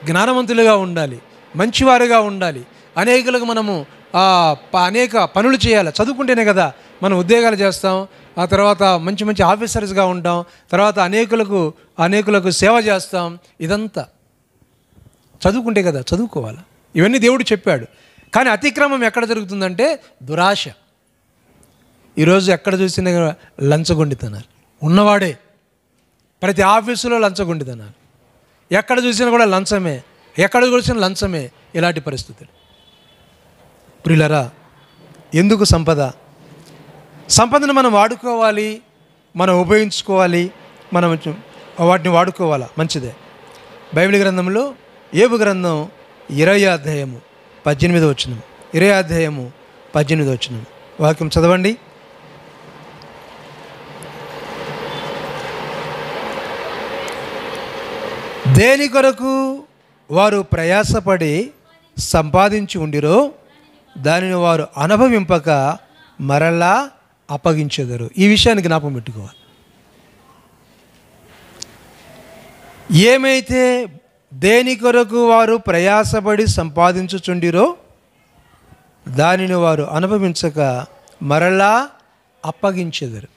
జ్ఞానవంతులుగా ఉండాలి, మంచివారుగా ఉండాలి. అనేకులకు మనము అనేక పనులు చేయాలి. చదువుకుంటేనే కదా మనం ఉద్యోగాలు చేస్తాం, ఆ తర్వాత మంచి మంచి ఆఫీసర్స్గా ఉంటాం, తర్వాత అనేకులకు సేవ చేస్తాం. ఇదంతా చదువుకుంటే కదా, చదువుకోవాలి. ఇవన్నీ దేవుడు చెప్పాడు. కానీ అతిక్రమం ఎక్కడ జరుగుతుందంటే దురాశ. ఈరోజు ఎక్కడ చూసినా లంచగొండితనాలు ఉన్నవాడే, ప్రతి ఆఫీసులో లంచగొండితనాలు, ఎక్కడ చూసినా కూడా లంచమే, ఎక్కడ చూసినా లంచమే. ఇలాంటి పరిస్థితులు. ప్రియులారా, ఎందుకు సంపదను మనం వాడుకోవాలి, మనం ఉపయోగించుకోవాలి, మనం వాటిని వాడుకోవాలా, మంచిదే. బైబిల్ గ్రంథంలో యోబు గ్రంథం 20వ అధ్యాయము 18వ వచనం, 20వ అధ్యాయము 18వ వచనం వాక్యం చదవండి. దేని కొరకు వారు ప్రయాసపడి సంపాదించి ఉండిరో దానిని వారు అనుభవింపక మరలా అప్పగించెదరు. ఈ విషయాన్ని జ్ఞాపకం పెట్టుకోవాలి. ఏమైతే దేని కొరకు వారు ప్రయాసపడి సంపాదించుచుండిరో దానిని వారు అనుభవించక మరలా అప్పగించెదరు.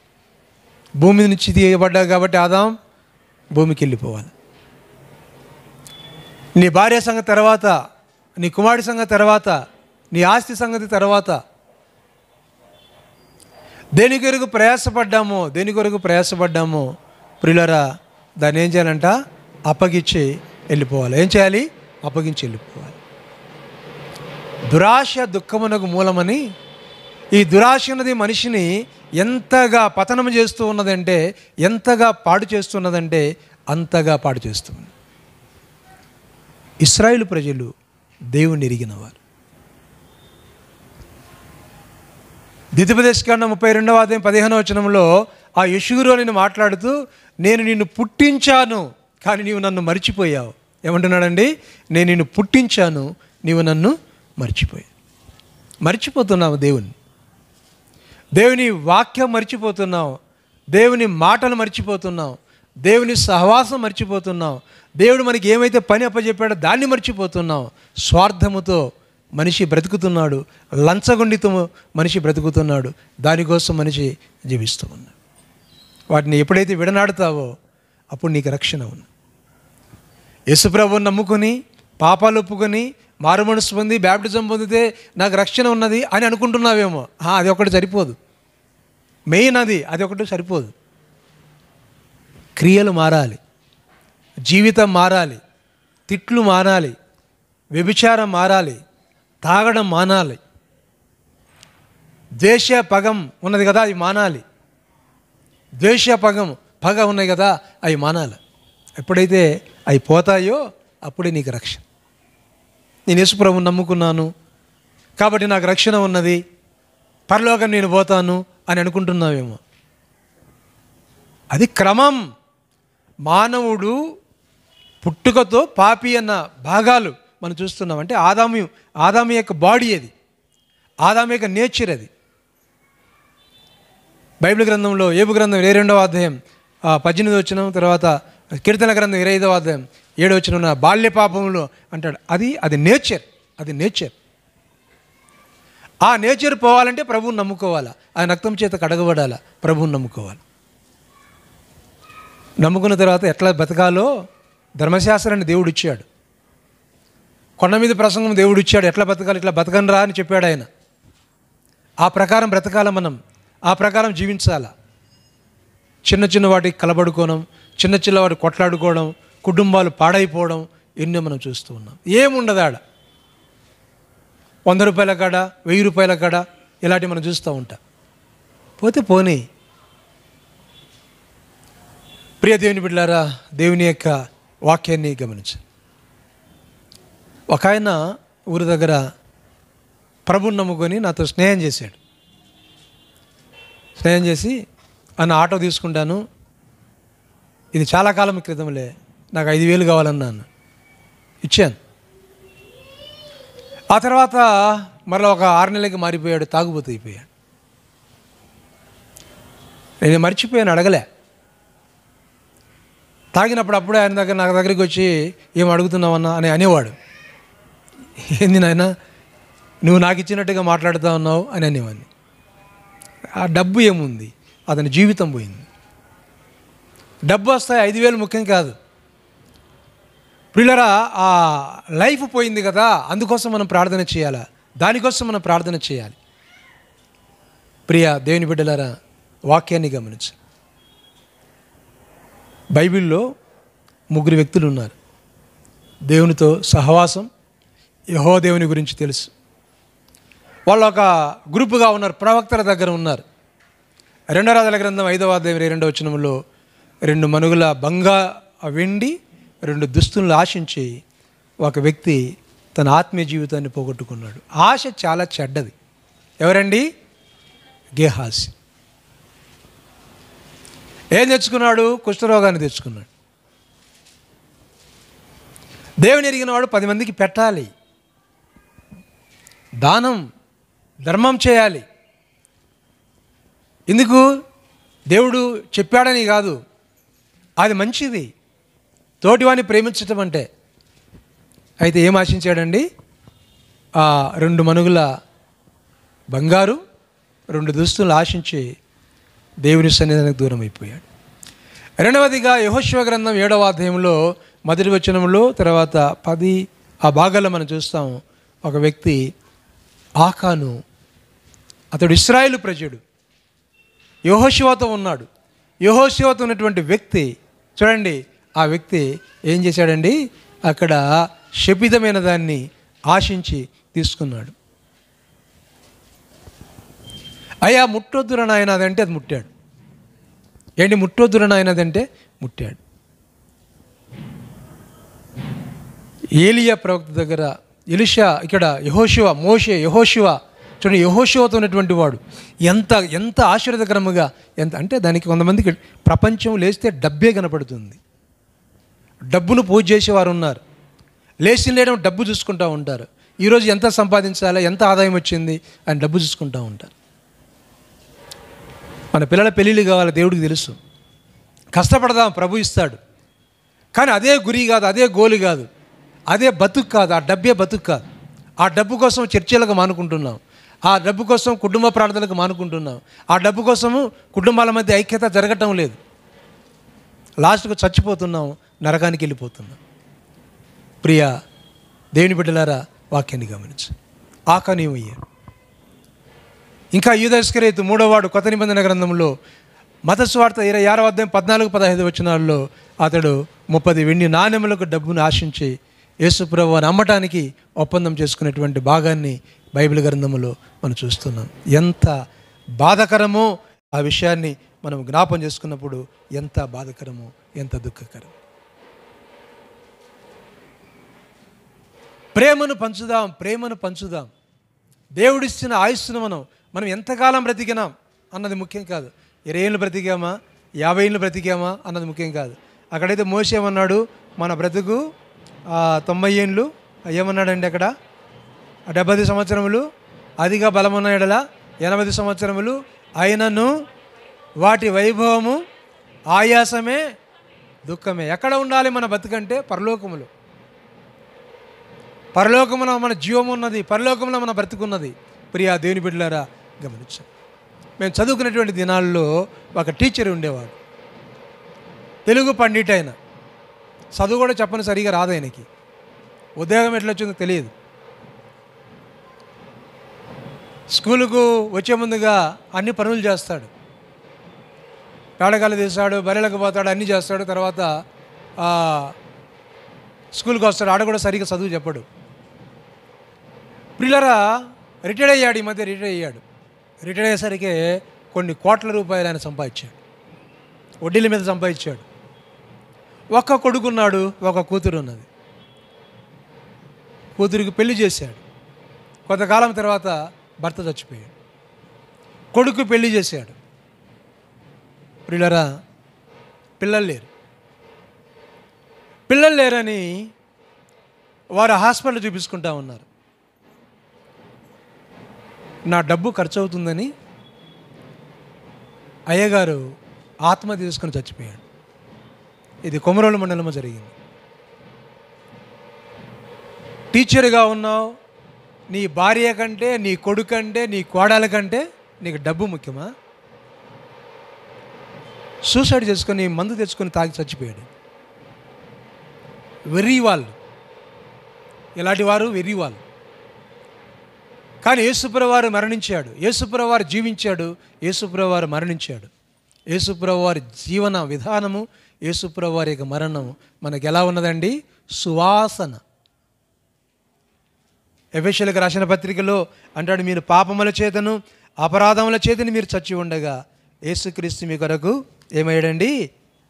భూమి నుంచి తీయబడ్డా కాబట్టి ఆదాం భూమికి వెళ్ళిపోవాలి. నీ భార్య సంగతి తర్వాత, నీ కుమారుడి సంగతి తర్వాత, నీ ఆస్తి సంగతి తర్వాత, దేని కొరకు ప్రయాసపడ్డామో ప్రియులారా, దాన్ని ఏం చేయాలంట? అప్పగించి వెళ్ళిపోవాలి. ఏం చేయాలి? అప్పగించి వెళ్ళిపోవాలి. దురాశ దుఃఖమునకు మూలమని, ఈ దురాశ అన్నది మనిషిని ఎంతగా పతనం చేస్తూ ఉన్నదంటే, ఎంతగా పాడు చేస్తున్నదంటే అంతగా పాడు చేస్తుంది. ఇశ్రాయేలు ప్రజలు దేవుణ్ణి ఎరిగినవారు. ద్వితీయోపదేశకాండం 32వ అధ్యాయం 15వ వచనంలో ఆ యెషూరు నిన్ను మాట్లాడుతూ, నేను నిన్ను పుట్టించాను కానీ నీవు నన్ను మర్చిపోయావు. ఏమంటున్నాడండి? నేను నిన్ను పుట్టించాను, నీవు నన్ను మర్చిపోతున్నావు. దేవుని వాక్యం మర్చిపోతున్నావు, దేవుని మాటలు మర్చిపోతున్నావు, దేవుని సహవాసం మర్చిపోతున్నావు, దేవుడు మనకి ఏమైతే పని అప్పచెప్పాడో దాన్ని మర్చిపోతున్నావు. స్వార్థముతో మనిషి బ్రతుకుతున్నాడు, లంచగొండితో మనిషి బ్రతుకుతున్నాడు, దానికోసం మనిషి జీవిస్తూ ఉన్నాడు. వాటిని ఎప్పుడైతే విడనాడుతావో అప్పుడు నీకు రక్షణ ఉంది. యేసుప్రభువుని నమ్ముకొని పాపాలు ఒప్పుకొని మారుమనసు పొంది బ్యాప్టిజం పొందితే నాకు రక్షణ ఉన్నది అని అనుకుంటున్నావేమో. అది ఒకటి సరిపోదు. మెయిన్ అది ఒకటి సరిపోదు. క్రియలు మారాలి, జీవితం మారాలి, తిట్లు మారాలి, వ్యభిచారం మారాలి, తాగడం మానాలి, ద్వేష పగం ఉన్నది కదా అవి మానాలి, ద్వేష పగ ఉన్నాయి కదా అవి మానాలి. ఎప్పుడైతే అవి పోతాయో అప్పుడే నీకు రక్షణ. నేను యేసుప్రభువుని నమ్ముకున్నాను కాబట్టి నాకు రక్షణ ఉన్నది, పరలోకం నేను పోతాను అని అనుకుంటున్నావేమో. అది క్రమం. మానవుడు పుట్టుకతో పాపి అన్న భాగాలు మనం చూస్తున్నాం. అంటే ఆదాము యొక్క బాడీ, అది ఆదాము యొక్క నేచర్. అది బైబిల్ గ్రంథంలో ఏబు గ్రంథం 22వ అధ్యాయం 18 వచనం, తర్వాత కీర్తన గ్రంథం 25వ అధ్యాయం 7 వచనం బాల్య పాపంలో అంటాడు. అది నేచర్, అది నేచర్. ఆ నేచర్ పోవాలంటే ప్రభువుని నమ్ముకోవాలా, ఆయన రక్తం చేత కడగబడాలా, ప్రభువుని నమ్ముకోవాలి. నమ్ముకున్న తర్వాత ఎట్లా బతకాలో ధర్మశాస్త్రాన్ని దేవుడు ఇచ్చాడు. కొండ మీద ప్రసంగం దేవుడు ఇచ్చాడు, ఎట్లా బతకాలి, ఇట్లా బతకనరా అని చెప్పాడు ఆయన. ఆ ప్రకారం బ్రతకాల, మనం ఆ ప్రకారం జీవించాల. చిన్న చిన్న వాటికి కలబడుకోవడం, చిన్న చిన్న వాటికి కొట్లాడుకోవడం, కుటుంబాలు పాడైపోవడం ఎన్నో మనం చూస్తూ ఉన్నాం. ఏముండదు ఆడ, 100 రూపాయల కాడ, 1000 రూపాయల కాడ ఇలాంటివి మనం చూస్తూ ఉంటాం. పోతే పోనీ. ప్రియ దేవుని బిడ్డలారా, దేవుని యొక్క వాక్యాన్ని గమనించండి. ఒక ఆయన ఊరి దగ్గర ప్రభుని నమ్ముకొని నాతో స్నేహం చేశాడు. స్నేహం చేసి అన్న ఆటో తీసుకుంటాను, ఇది చాలా కాలం క్రితంలే, నాకు 5,000 కావాలన్నాను, ఇచ్చాను. ఆ తర్వాత మరలా ఒక 6 నెలలకి మారిపోయాడు, తాగుబోతు అయిపోయాడు. నేను మర్చిపోయాను, అడగలే. తాగినప్పుడు అప్పుడే ఆయన నాకు దగ్గరికి వచ్చి ఏం అడుగుతున్నావన్నా అని అనేవాడు. ఏంది నాయన నువ్వు నాకు ఇచ్చినట్టుగా మాట్లాడుతూ ఉన్నావు అని అనేవాడిని. ఆ డబ్బు ఏముంది, అతని జీవితం పోయింది. డబ్బు వస్తాయి, 5,000 ముఖ్యం కాదు ప్రియులారా. ఆ లైఫ్ పోయింది కదా, అందుకోసం మనం ప్రార్థన చేయాలా, దానికోసం మనం ప్రార్థన చేయాలి. ప్రియ దేవుని బిడ్డలారా, వాక్యాన్ని గమనించు. బైబిల్లో 3 వ్యక్తులు ఉన్నారు, దేవునితో సహవాసం, యెహోవా దేవుని గురించి తెలుసు. వాళ్ళు ఒక గ్రూపుగా ఉన్నారు, ప్రవక్తల దగ్గర ఉన్నారు. 2 రాజుల గ్రంథం 5వ అధ్యాయం 22వ వచనంలో 2 మనుగుల వెండి 2 దుస్తులను ఆశించి ఒక వ్యక్తి తన ఆత్మీయ జీవితాన్ని పోగొట్టుకున్నాడు. ఆశ చాలా చెడ్డది. ఎవరండి? గేహాజీ. ఏం తెచ్చుకున్నాడు? కుష్ఠరోగాన్ని తెచ్చుకున్నాడు. దేవుని ఎరిగిన వాడు 10 మందికి పెట్టాలి, దానం ధర్మం చేయాలి. ఎందుకు? దేవుడు చెప్పాడని కాదు, అది మంచిది తోటివాడిని ప్రేమించటం అంటే. అయితే ఏం ఆశించాడండి? 2 మనుగుల బంగారు 2 దుస్తులు ఆశించి దేవుని సన్నిధానికి దూరం అయిపోయాడు. రెండవదిగా యెహోషువ గ్రంథం 7వ అధ్యాయంలో 1వ వచనంలో తర్వాత 10 ఆ భాగాల్లో మనం చూస్తాం. ఒక వ్యక్తి ఆకాను, అతడు ఇశ్రాయేలు ప్రజడు, యెహోషువతో ఉన్నాడు. యెహోషువతో ఉన్నటువంటి వ్యక్తి చూడండి, ఆ వ్యక్తి ఏం చేశాడండి? అక్కడ శపితమైన దాన్ని ఆశించి తీసుకున్నాడు. అయ్యా ముట్టొద్దురా నాయన అదంటే అది ముట్టాడు. ఏంటి ముట్టొద్దురా నాయన అదంటే ముట్టాడు. ఏలియా ప్రవక్త దగ్గర ఎలీషా, ఇక్కడ యెహోషువ, మోషే, యెహోషువ. చూడండి, యెహోషువతో ఉన్నటువంటి వాడు ఎంత ఆశీర్వాదకరముగా, ఎంత అంటే దానికి కొంతమందికి ప్రపంచం లేస్తే డబ్బే కనపడుతుంది. డబ్బును పూజ చేసేవారు ఉన్నారు, లేచిన లేడం డబ్బు చూసుకుంటూ ఉంటారు. ఈరోజు ఎంత సంపాదించాలా, ఎంత ఆదాయం వచ్చింది అని డబ్బు చూసుకుంటూ ఉంటారు. మన పిల్లల పెళ్ళిళ్ళు కావాలి, దేవుడికి తెలుసు. కష్టపడదాం, ప్రభు ఇస్తాడు. కానీ అదే గురి కాదు, అదే గోలు కాదు, అదే బతుకు కాదు, ఆ డబ్బే బతుకు కాదు. ఆ డబ్బు కోసం చర్చలకు మానుకుంటున్నాం, ఆ డబ్బు కోసం కుటుంబ ప్రార్థనలకు మానుకుంటున్నాం, ఆ డబ్బు కోసము కుటుంబాల మధ్య ఐక్యత జరగటం లేదు. లాస్ట్కు చచ్చిపోతున్నాం, నరకానికి వెళ్ళిపోతున్నాం. ప్రియ దేవుని బిడ్డలారా, వాక్యాన్ని గమనించు. ఆకాను ఏమయ్యాడు? ఇంకా యూదా ఇస్కరియోతు 3వ వాడు కొత్త నిబంధన గ్రంథంలో మత్తయి సువార్త 26వ అధ్యాయం 14-15 వచనాల్లో అతడు 30 వెండి నాణెములకు డబ్బును ఆశించి యేసు ప్రభువుని అమ్మటానికి ఒప్పందం చేసుకునేటువంటి భాగాన్ని బైబిల్ గ్రంథంలో మనం చూస్తున్నాం. ఎంత బాధకరమో ఆ విషయాన్ని మనం జ్ఞాపం చేసుకున్నప్పుడు ఎంత బాధకరమో, ఎంత దుఃఖకరం. ప్రేమను పంచుదాం, ప్రేమను పంచుదాం. దేవుడిచ్చిన ఆయుస్సును మనం ఎంతకాలం బ్రతికినాం అన్నది ముఖ్యం కాదు. 20 ఏళ్ళు బ్రతికామా, 50 ఏళ్ళు బ్రతికామా అన్నది ముఖ్యం కాదు. అక్కడైతే మోషే ఏమన్నాడు? మన బ్రతుకు 90 ఏళ్ళు ఏమన్నాడండి అక్కడ? 70 సంవత్సరములు, అదిగా బలమున్న ఎడల 80 సంవత్సరములు అయినను వాటి వైభవము ఆయాసమే దుఃఖమే. ఎక్కడ ఉండాలి మన బతుకంటే పరలోకములో. పరలోకమున మన జీవం ఉన్నది, పరలోకమున మన బ్రతుకున్నది. ప్రియా దేవుని బిడ్డలారా గమనించాం. మేము చదువుకునేటువంటి దినాల్లో ఒక టీచర్ ఉండేవాడు, తెలుగు పండిట్. ఆయన చదువు కూడా చెప్పని సరిగా రాదు ఆయనకి, ఉద్యోగం ఎట్లా వచ్చిందో తెలియదు. స్కూలుకు వచ్చే ముందుగా అన్ని పనులు చేస్తాడు, పేడగాలు తీస్తాడు, బర్రెలకు పోతాడు, అన్నీ చేస్తాడు. తర్వాత స్కూల్కి వస్తాడు, ఆడ కూడా సరిగ్గా చదువు చెప్పడు. పిల్లరా రిటైర్డ్ అయ్యాడు, ఈ మధ్య రిటైర్డ్ అయ్యాడు. రిటైర్డ్ అయ్యేసరికి కొన్ని కోట్ల రూపాయలు ఆయన సంపాదించాడు, వడ్డీల మీద సంపాదించాడు. ఒక్క కొడుకున్నాడు, ఒక కూతురు ఉన్నది. కూతురికి పెళ్లి చేశాడు. కొంతకాలం తర్వాత భర్త చచ్చిపోయాడు. కొడుకు పెళ్లి చేశాడు. పిల్లరా పిల్లలు లేరని వారు హాస్పిటల్ చూపించుకుంటా ఉన్నారు. నా డబ్బు ఖర్చు అవుతుందని అయ్యగారు ఆత్మహత్య చేసుకుని చచ్చిపోయాడు. ఇది కొమరోలు మండలంలో జరిగింది. టీచర్గా ఉన్నావు, నీ భార్య కంటే, నీ కొడుకు కంటే, నీ కోడల కంటే నీకు డబ్బు ముఖ్యమా? సూసైడ్ చేసుకొని మందు తెచ్చుకొని తాగి చచ్చిపోయాడు. వెర్రి వాళ్ళు, ఇలాంటి వారు వెర్రి వాళ్ళు. కానీ యేసుప్రభువారు మరణించాడు, యేసుప్రభువారు జీవించాడు, యేసుప్రభువారు మరణించాడు. యేసుప్రభువారి జీవన విధానము, యేసుప్రభువారి యొక్క మరణము మనకు ఎలా ఉన్నదండి? సువాసన. ఎఫెసీయులకు రాసిన పత్రికలో అంటాడు, మీరు పాపముల చేతను అపరాధముల చేతను మీరు చచ్చి ఉండగా యేసుక్రీస్తు మీ కొరకు ఏమయ్యాడండి?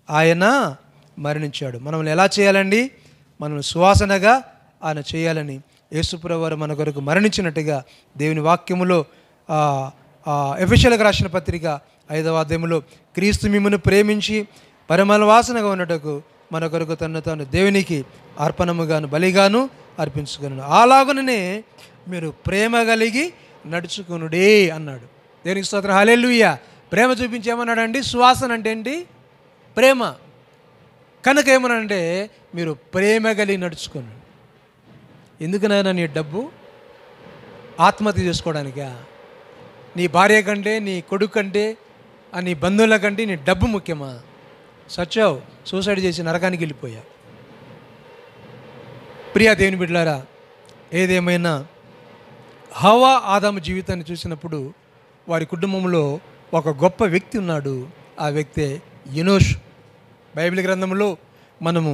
ఆయన మరణించాడు. మనల్ని ఎలా చేయాలండి? మనం సువాసనగా ఆయన చేయాలని యేసుప్రభువారు మన కొరకు మరణించినట్టుగా దేవుని వాక్యములో ఎఫెసీయులకు రాసిన పత్రిక 5వ అధ్యాయములో క్రీస్తు మిమ్మును ప్రేమించి పరిమళ వాసనగా ఉన్నటకు మన కొరకు తను తాను దేవునికి అర్పణముగాను బలిగాను అర్పించుకున్నాను. అలాగుననే మీరు ప్రేమ కలిగి నడుచుకునుడే అన్నాడు. దేవునికి స్తోత్రం, హల్లెలూయా. ప్రేమ చూపించేమన్నాడండి? సువాసన అంటే ఏంటి? ప్రేమ. కనుక ఏమనంటే మీరు ప్రేమ కలిగి నడుచుకున్నాడు. ఎందుకనైనా నీ డబ్బు ఆత్మహత్య చేసుకోవడానికా? నీ భార్య కంటే, నీ కొడుకు కంటే, నీ బంధువుల కంటే నీ డబ్బు ముఖ్యమా? సచ్చావు, సూసైడ్ చేసి నరకానికి వెళ్ళిపోయా. ప్రియా దేవుని బిడ్డలారా, ఏదేమైనా హవ్వ ఆదాము జీవితాన్ని చూసినప్పుడు వారి కుటుంబంలో ఒక గొప్ప వ్యక్తి ఉన్నాడు. ఆ వ్యక్తే ఎనోషు. బైబిల్ గ్రంథంలో మనము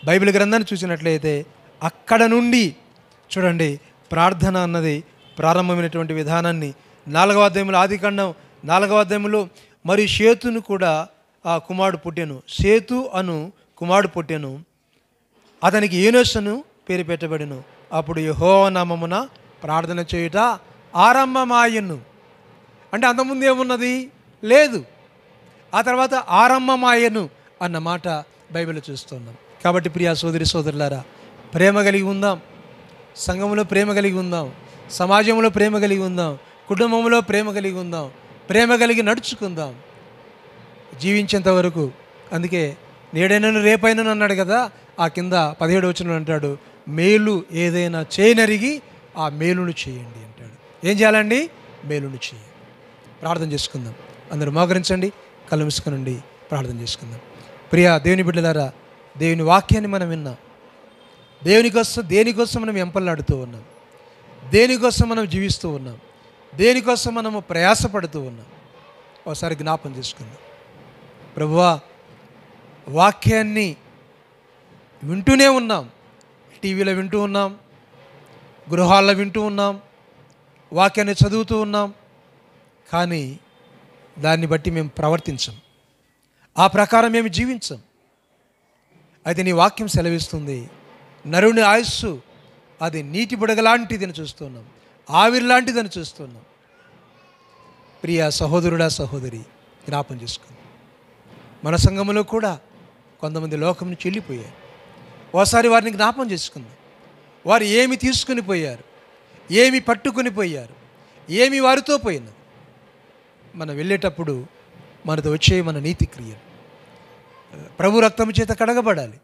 బైబిల్ గ్రంథాన్ని చూసినట్లయితే అక్కడ నుండి చూడండి, ప్రార్థన అన్నది ప్రారంభమైనటువంటి విధానాన్ని 4వ అధ్యాయంలో, ఆదికాండం 4వ అధ్యాయంలో, మరి షేతును కూడా ఆ కుమారుడు పుట్టెను, సేతు అను కుమారుడు పుట్టెను, అతనికి ఏనోషును పేరు పెట్టబడెను. అప్పుడు యెహోవా నామమున ప్రార్థన చేయుట ఆరంభమాయెను. అంటే అంతకుముందు ఏమున్నది? లేదు. ఆ తర్వాత ఆరంభమాయెను అన్న మాట బైబిల్లో చూస్తున్నాం. కాబట్టి ప్రియా సోదరి సోదరులారా, ప్రేమ కలిగి ఉందాం, సంఘంలో ప్రేమ కలిగి ఉందాం, సమాజంలో ప్రేమ కలిగి ఉందాం, కుటుంబంలో ప్రేమ కలిగి ఉందాం, ప్రేమ కలిగి నడుచుకుందాం జీవించేంత వరకు. అందుకే నేడైనను రేపైనను అన్నాడు కదా. ఆ కింద 17వ వచనంలో అంటాడు, మేలు ఏదైనా చేయనరిగి ఆ మేలును చేయండి అంటాడు. ఏం చేయాలండి? మేలును చేయండి. ప్రార్థన చేసుకుందాం. అందరూ మోకరించండి, కళ్ళు మూసుకొనండి, ప్రార్థన చేసుకుందాం. ప్రియా దేవుని బిడ్డలారా, దేవుని వాక్యాన్ని మనం విన్నాం. దేనికోసం మనం ఎంపలాడుతూ ఉన్నాం, దేనికోసం మనం జీవిస్తూ ఉన్నాం, దేనికోసం మనము ప్రయాసపడుతూ ఉన్నాం. ఒకసారి జ్ఞాపం చేసుకుందాం. ప్రభువా, వాక్యాన్ని వింటూనే ఉన్నాం, టీవీలో వింటూ ఉన్నాం, గృహాల్లో వింటూ ఉన్నాం, వాక్యాన్ని చదువుతూ ఉన్నాం. కానీ దాన్ని బట్టి మేము ప్రవర్తించం, ఆ ప్రకారం మేము జీవించం. అయితే నీ వాక్యం సెలవిస్తుంది, నరుని ఆయుస్సు అది నీటి బుడగలాంటిదని చూస్తున్నాం, ఆవిరి లాంటిదని చూస్తున్నాం. ప్రియ సహోదరుడా, సహోదరి, జ్ఞాపం చేసుకుందాం. మన సంఘంలో కూడా కొంతమంది లోకం నుంచి వెళ్ళిపోయారు. ఓసారి వారిని జ్ఞాపం చేసుకుందాం. వారు ఏమి తీసుకుని పోయారు, ఏమి పట్టుకుని పోయారు, ఏమి వారితో పోయినది. మనం వెళ్ళేటప్పుడు మనతో వచ్చే మన నీతి క్రియలు ప్రభు రక్తము చేత కడగబడాలి.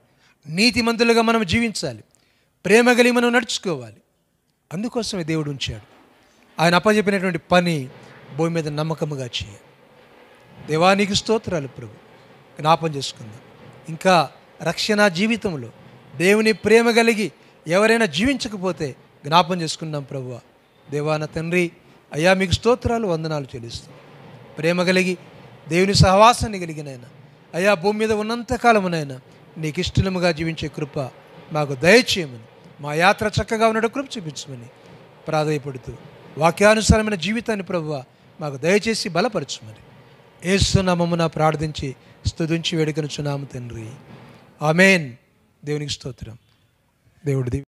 నీతిమంతులుగా మనం జీవించాలి. ప్రేమ కలిగి మనం నడుచుకోవాలి. అందుకోసమే దేవుడు ఉంచాడు. ఆయన అప్పచెప్పినటువంటి పని భూమి మీద నమ్మకముగా చేయాలి. దేవానికి స్తోత్రాలు ప్రభు. జ్ఞాపం చేసుకుందాం. ఇంకా రక్షణ జీవితంలో దేవుని ప్రేమ కలిగి ఎవరైనా జీవించకపోతే జ్ఞాపం చేసుకున్నాం. ప్రభువా, దేవాన తండ్రి, అయ్యా మీకు స్తోత్రాలు, వందనాలు చెల్లిస్తాం. ప్రేమ కలిగి దేవుని సహవాసాన్ని కలిగినైనా అయ్యా భూమి మీద ఉన్నంతకాలమునైనా నీకు ఇష్టముగా జీవించే కృప మాకు దయచేయమని, మా యాత్ర చక్కగా ఉన్నట్టు కృప చూపించమని ప్రాధేయపడుతూ వాక్యానుసారమైన జీవితాన్ని ప్రభువా మాకు దయచేసి బలపరచమని యేసు నామమున ప్రార్థించి స్తుతించి వేడుకొనుచున్నాము తండ్రి. ఆమేన్. దేవునికి స్తోత్రం. దేవుడి